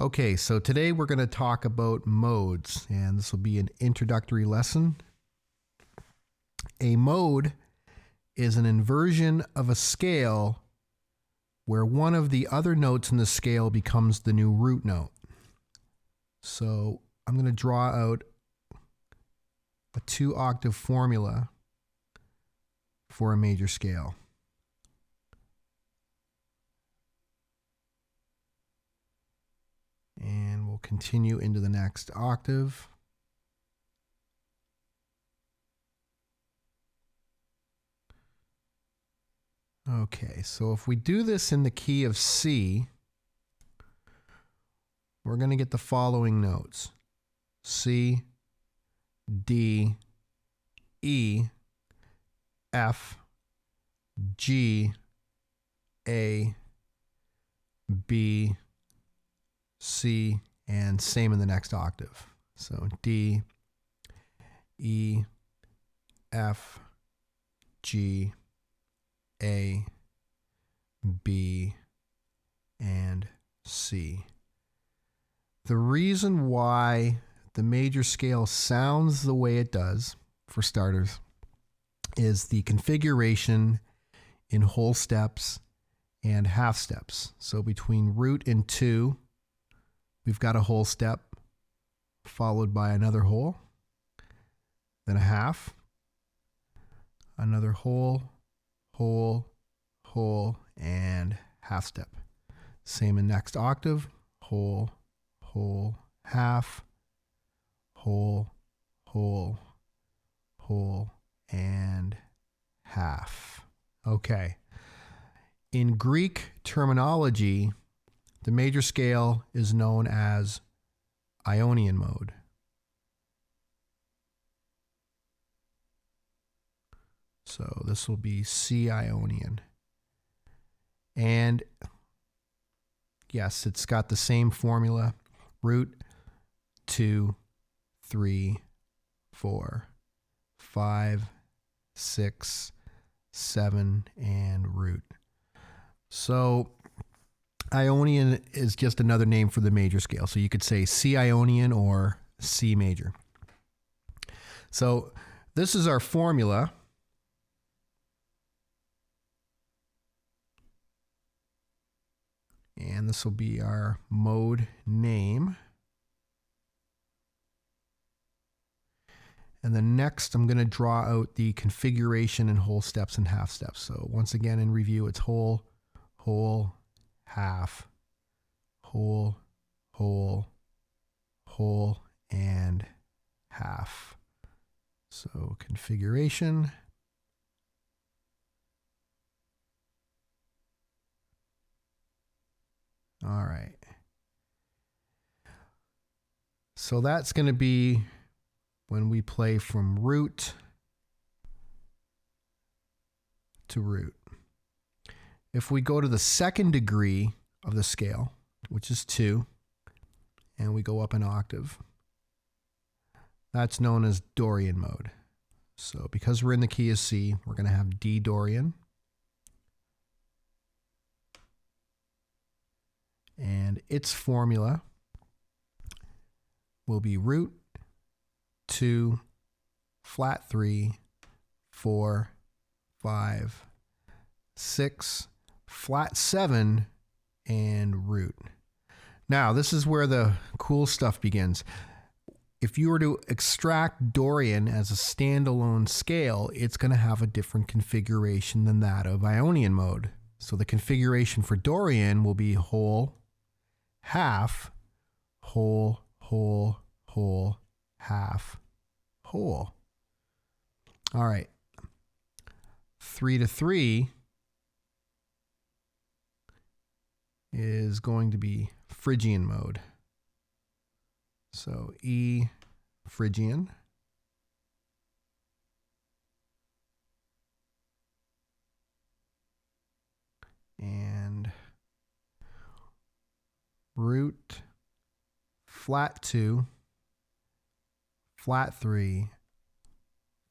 Okay, so today we're going to talk about modes, and this will be an introductory lesson. A mode is an inversion of a scale where one of the other notes in the scale becomes the new root note. So I'm going to draw out a 2-octave formula for a major scale. And we'll continue into the next octave. Okay, so if we do this in the key of C, we're going to get the following notes: C, D, E, F, G, A, B, C, and same in the next octave. So D, E, F, G, A, B, and C. The reason why the major scale sounds the way it does, for starters, is the configuration in whole steps and half steps. So between root and 2, we've got a whole step followed by another whole, then a half, another whole, whole, whole, and half step. Same in next octave: whole, whole, half, whole, whole, whole, and half. Okay. In Greek terminology, the major scale is known as Ionian Mode. So this will be C Ionian. And yes, it's got the same formula: root, 2, 3, 4, 5, 6, 7, and root. So Ionian is just another name for the major scale. So you could say C Ionian or C major. So this is our formula. And this will be our mode name. And then next, I'm going to draw out the configuration in whole steps and half steps. So once again, in review, it's whole, whole, half, whole, whole, whole, and half. So configuration. All right. So that's going to be when we play from root to root. If we go to the second degree of the scale, which is 2, and we go up an octave, that's known as Dorian mode. So because we're in the key of C, we're going to have D Dorian. And its formula will be root, 2, flat 3, 4, 5, 6, flat 7, and root. Now, this is where the cool stuff begins. If you were to extract Dorian as a standalone scale, it's going to have a different configuration than that of Ionian mode. So the configuration for Dorian will be whole, half, whole, whole, whole, half, whole. All right. 3 to 3 is going to be Phrygian mode. So E Phrygian. And root, flat 2, flat 3,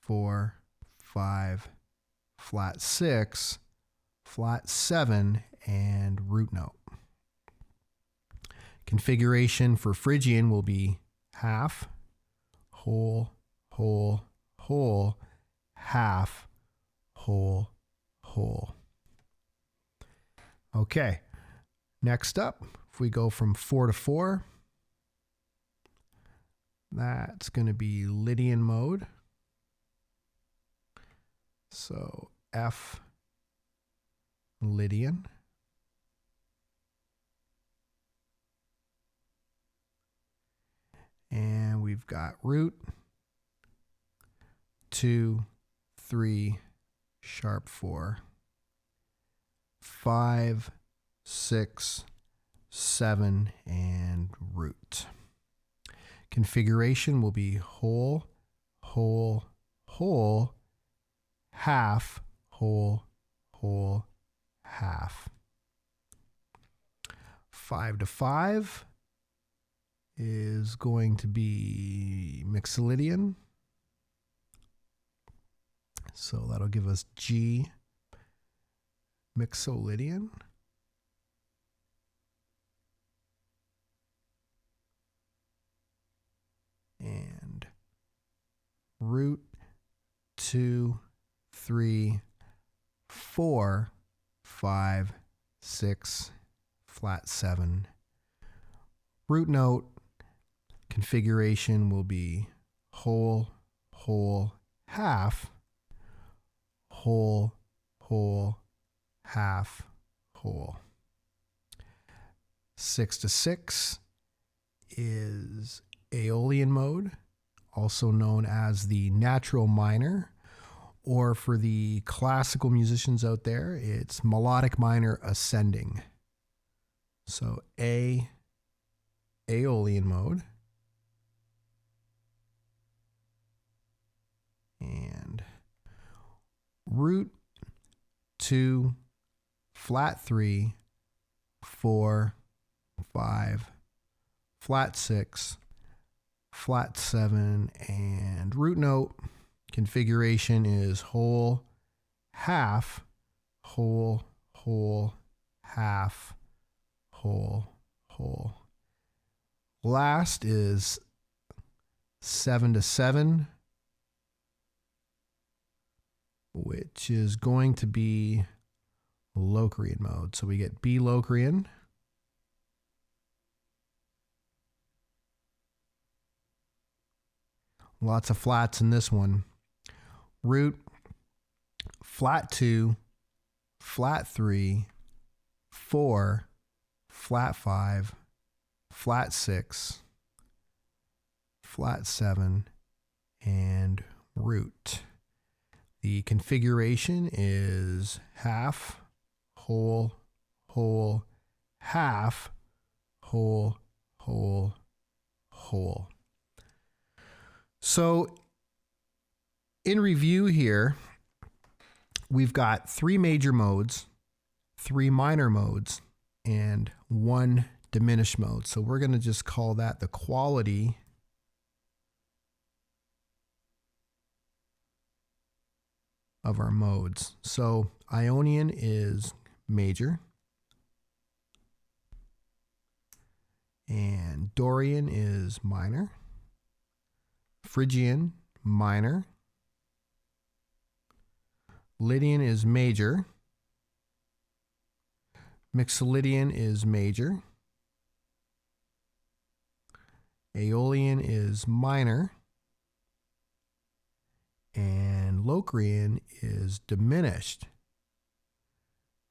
4, 5, flat 6, flat 7, and root note. Configuration for Phrygian will be half, whole, whole, whole, half, whole, whole. Okay, next up, if we go from 4 to 4, that's going to be Lydian mode. So F, Lydian. And we've got root, 2, 3, sharp 4, 5, 6, 7, and root. Configuration will be whole, whole, whole, half, whole, whole, half. 5 to 5 is going to be Mixolydian. So that'll give us G, Mixolydian. And root, 2, 3, 4, 5, 6, flat 7. Root note configuration will be whole, whole, half, whole, whole, half, whole. 6 to 6 is Aeolian mode, also known as the natural minor, or for the classical musicians out there, it's melodic minor ascending. So A, Aeolian mode, and root, 2, flat 3, 4, 5, flat 6, flat 7, and root note configuration is whole, half, whole, whole, half, whole, whole. Last is 7 to 7, which is going to be Locrian mode. So we get B Locrian. Lots of flats in this one. Root, flat 2, flat 3, 4, flat 5, flat 6, flat 7, and root. The configuration is half, whole, whole, half, whole, whole, whole. So in review here, we've got 3 major modes, 3 minor modes, and 1 diminished mode. So we're going to just call that the quality of our modes. So Ionian is major, and Dorian is minor, Phrygian minor, Lydian is major, Mixolydian is major, Aeolian is minor, and Locrian is diminished.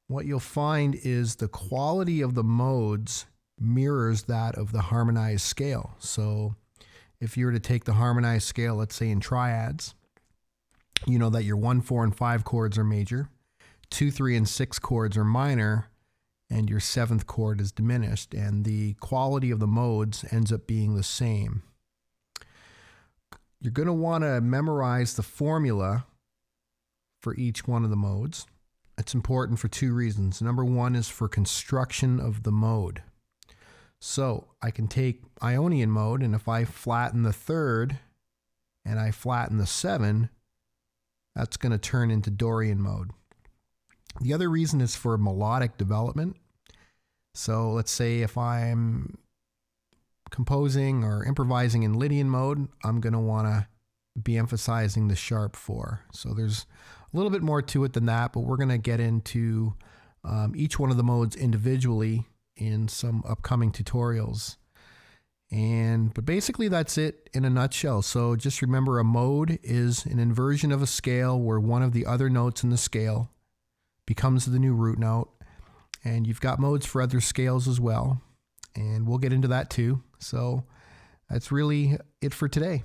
What you'll find is the quality of the modes mirrors that of the harmonized scale. So if you were to take the harmonized scale, let's say in triads, you know that your 1, 4, and 5 chords are major, 2, 3, and 6 chords are minor, and your 7th chord is diminished, and the quality of the modes ends up being the same. You're going to want to memorize the formula for each one of the modes. It's important for 2 reasons. Number 1 is for construction of the mode. So I can take Ionian mode, and if I flatten the 3rd and I flatten the 7, that's going to turn into Dorian mode. The other reason is for melodic development. So let's say if I'm composing or improvising in Lydian mode, I'm going to want to be emphasizing the sharp 4. So there's a little bit more to it than that, but we're going to get into each one of the modes individually in some upcoming tutorials. But basically that's it in a nutshell. So just remember, a mode is an inversion of a scale where one of the other notes in the scale becomes the new root note. And you've got modes for other scales as well. And we'll get into that too. So that's really it for today.